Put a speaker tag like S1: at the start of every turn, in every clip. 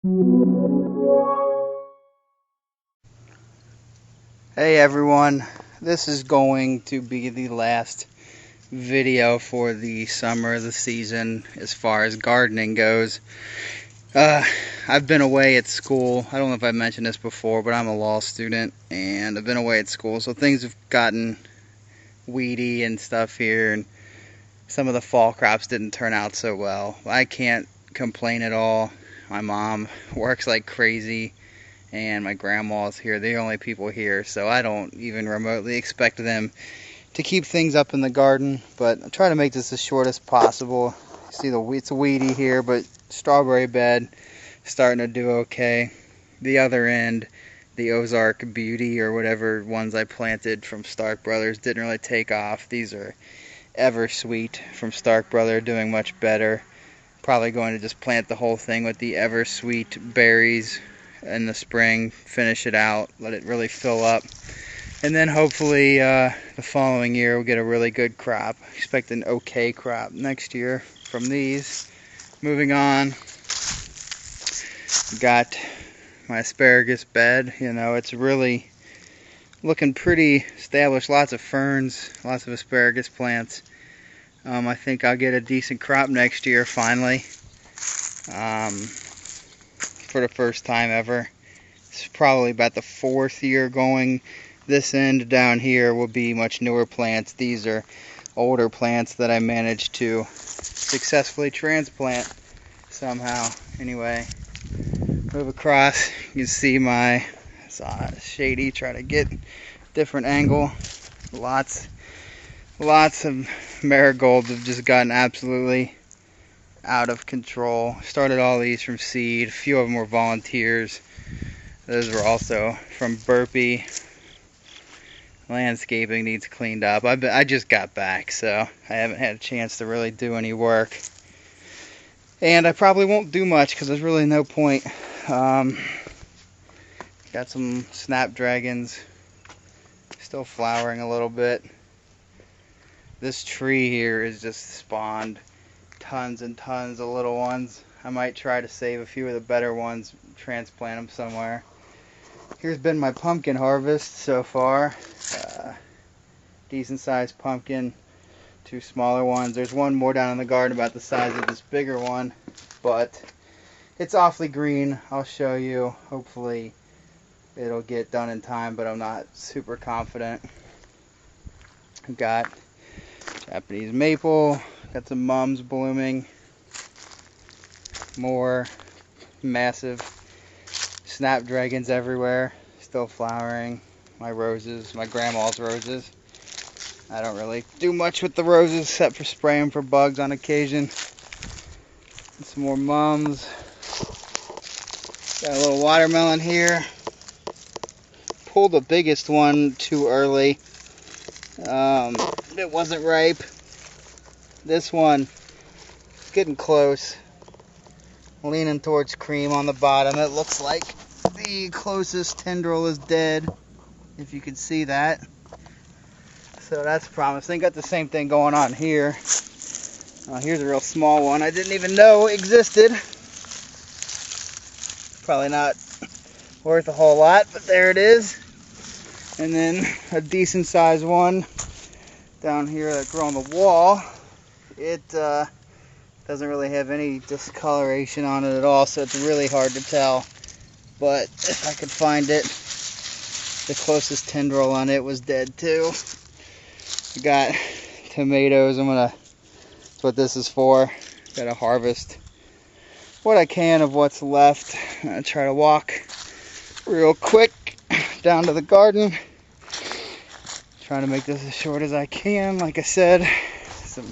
S1: Hey everyone, this is going to be the last video for the summer of the season as far as gardening goes. Uh, I've been away at school. I don't know if I mentioned this before, but I'm a law student and I've been away at school, so things have gotten weedy and stuff here, and some of the fall crops didn't turn out so well. I can't complain at all. My mom works like crazy and my grandma's here. They're the only people here, so I don't even remotely expect them to keep things up in the garden, but I'll try to make this as short as possible. See, it's weedy here, but strawberry bed starting to do okay. The other end, the Ozark Beauty or whatever ones I planted from Stark Brothers didn't really take off. These are Eversweet from Stark Brother, doing much better. Probably going to just plant the whole thing with the Eversweet berries in the spring, finish it out, let it really fill up, and then hopefully the following year we'll get a really good crop. Expect an okay crop next year from these. Moving on, got my asparagus bed. It's really looking pretty established. Lots of ferns, lots of asparagus plants. I think I'll get a decent crop next year finally, for the first time ever. It's probably about the 4th year going. This end down here will be much newer plants. These are older plants that I managed to successfully transplant somehow. Anyway, move across. You can see my shady. Try to get different angle. Lots of marigolds have just gotten absolutely out of control. Started all these from seed. A few of them were volunteers. Those were also from Burpee. Landscaping needs cleaned up. I just got back, so I haven't had a chance to really do any work. And I probably won't do much because there's really no point. Got some snapdragons still flowering a little bit. This tree here is just spawned tons and tons of little ones. I might try to save a few of the better ones, transplant them somewhere. Here's been my pumpkin harvest so far. Decent sized pumpkin, 2 smaller ones. There's one more down in the garden about the size of this bigger one, but it's awfully green. I'll show you. Hopefully it'll get done in time, but I'm not super confident. I've got Japanese maple, got some mums blooming, more massive snapdragons everywhere, still flowering. My roses, my grandma's roses. I don't really do much with the roses except for spray them for bugs on occasion. And some more mums. Got a little watermelon here. Pulled the biggest one too early. It wasn't ripe. This one is getting close. Leaning towards cream on the bottom. It looks like the closest tendril is dead, if you can see that. So that's promising. Got the same thing going on here. Here's a real small one I didn't even know existed. Probably not worth a whole lot, but there it is. And then a decent sized one down here that grew on the wall. It doesn't really have any discoloration on it at all, so it's really hard to tell. But if I could find it, the closest tendril on it was dead too. I got tomatoes. That's what this is for. Gotta harvest what I can of what's left. I'm gonna try to walk real quick down to the garden. Trying to make this as short as I can. Like I said, some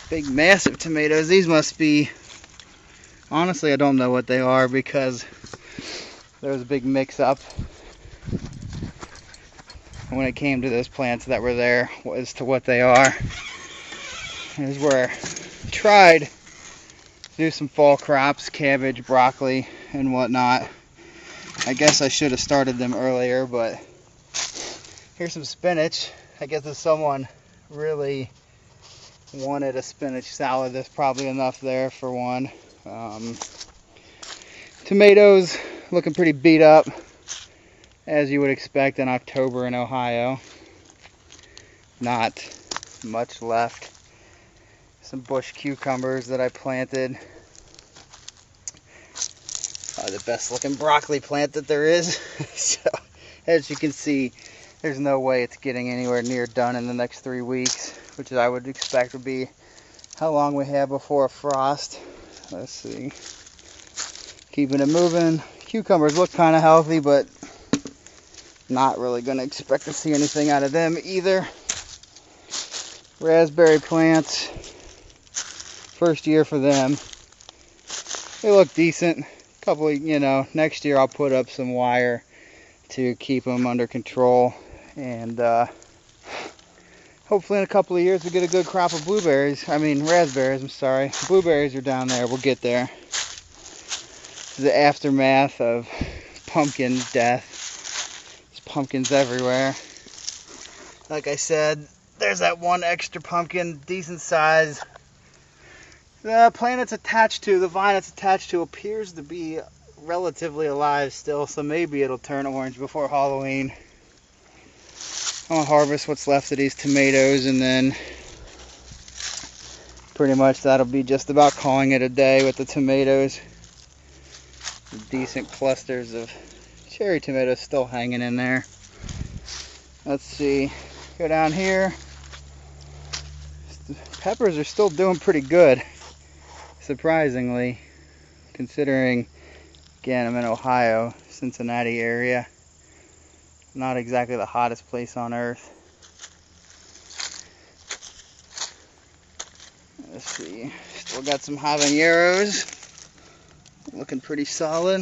S1: big massive tomatoes. These must be, honestly I don't know what they are because there was a big mix up when it came to those plants that were there as to what they are. Here's where I tried to do some fall crops, cabbage, broccoli, and whatnot. I guess I should have started them earlier, but here's some spinach. I guess if someone really wanted a spinach salad, there's probably enough there for one. Tomatoes looking pretty beat up, as you would expect in October in Ohio. Not much left. Some bush cucumbers that I planted. Probably the best looking broccoli plant that there is. So, as you can see, there's no way it's getting anywhere near done in the next 3 weeks, which I would expect would be how long we have before a frost. Let's see. Keeping it moving. Cucumbers look kind of healthy, but not really going to expect to see anything out of them either. Raspberry plants. First year for them. They look decent. Couple of, next year I'll put up some wire to keep them under control, and hopefully in a couple of years we get a good crop of raspberries, I'm sorry. Blueberries are down there, we'll get there. The aftermath of pumpkin death. There's pumpkins everywhere. Like I said, there's that one extra pumpkin, decent size. The plant it's attached to, the vine it's attached to, appears to be relatively alive still, so maybe it'll turn orange before Halloween. I'm going to harvest what's left of these tomatoes, and then pretty much that'll be just about calling it a day with the tomatoes. Decent clusters of cherry tomatoes still hanging in there. Let's see, go down here. The peppers are still doing pretty good. Surprisingly, considering, again, I'm in Ohio, Cincinnati area. Not exactly the hottest place on earth. Let's see, still got some habaneros. Looking pretty solid.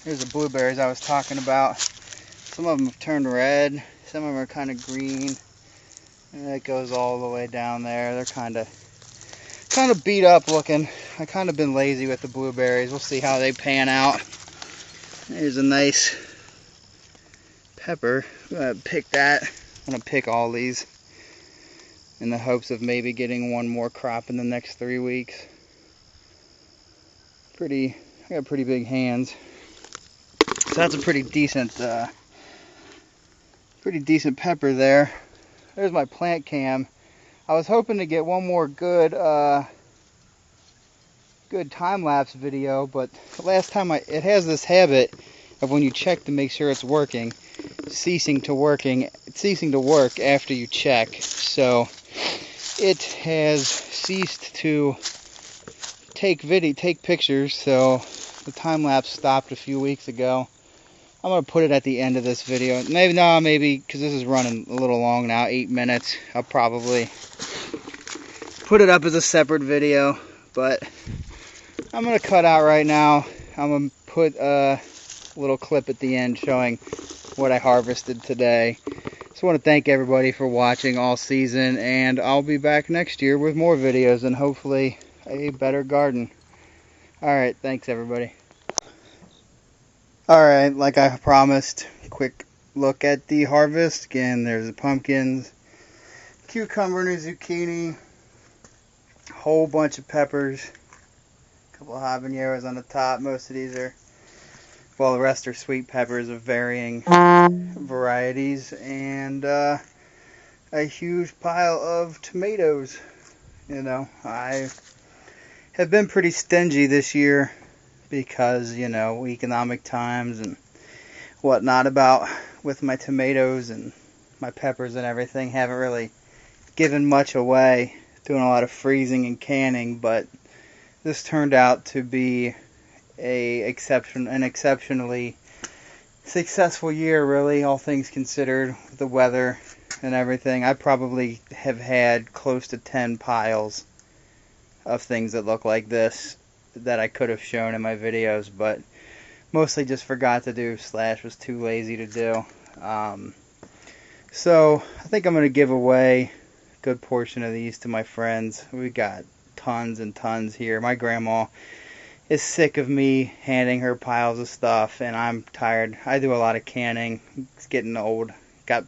S1: Here's the blueberries I was talking about. Some of them have turned red, some of them are kind of green. And it goes all the way down there. They're kind of beat up looking. I kind of been lazy with the blueberries. We'll see how they pan out. There's a nice pepper. I'm gonna pick that. I'm gonna pick all these in the hopes of maybe getting one more crop in the next 3 weeks. I got pretty big hands. So that's a pretty decent pepper there. There's my plant cam. I was hoping to get one more good time-lapse video, but the last time it has this habit of, when you check to make sure it's working, ceasing to work after you check. So it has ceased to take pictures, so the time-lapse stopped a few weeks ago. I'm going to put it at the end of this video. Maybe because this is running a little long now, 8 minutes. I'll probably put it up as a separate video, but I'm going to cut out right now. I'm going to put a little clip at the end showing what I harvested today. Just want to thank everybody for watching all season, and I'll be back next year with more videos and hopefully a better garden. Alright, thanks everybody. Alright, like I promised, quick look at the harvest. Again, there's the pumpkins, cucumber and a zucchini, a whole bunch of peppers, a couple of habaneros on the top. Most of these are, well, the rest are sweet peppers of varying varieties, and a huge pile of tomatoes. I have been pretty stingy this year because, economic times and whatnot with my tomatoes and my peppers and everything. Haven't really given much away, doing a lot of freezing and canning, but this turned out to be an exceptionally successful year, really, all things considered, with the weather and everything. I probably have had close to 10 piles of things that look like this that I could have shown in my videos, but mostly just forgot to do / was too lazy to do. So I think I'm going to give away a good portion of these to my friends. We got tons and tons here. My grandma is sick of me handing her piles of stuff, and I'm tired. I do a lot of canning. It's getting old. Got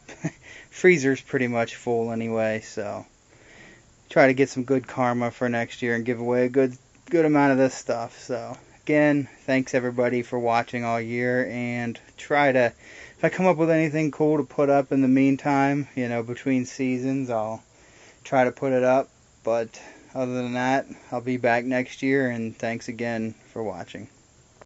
S1: freezers pretty much full anyway, so try to get some good karma for next year and give away a good amount of this stuff. So again, thanks everybody for watching all year, and if I come up with anything cool to put up in the meantime, between seasons, I'll try to put it up. But other than that, I'll be back next year, and thanks again for watching.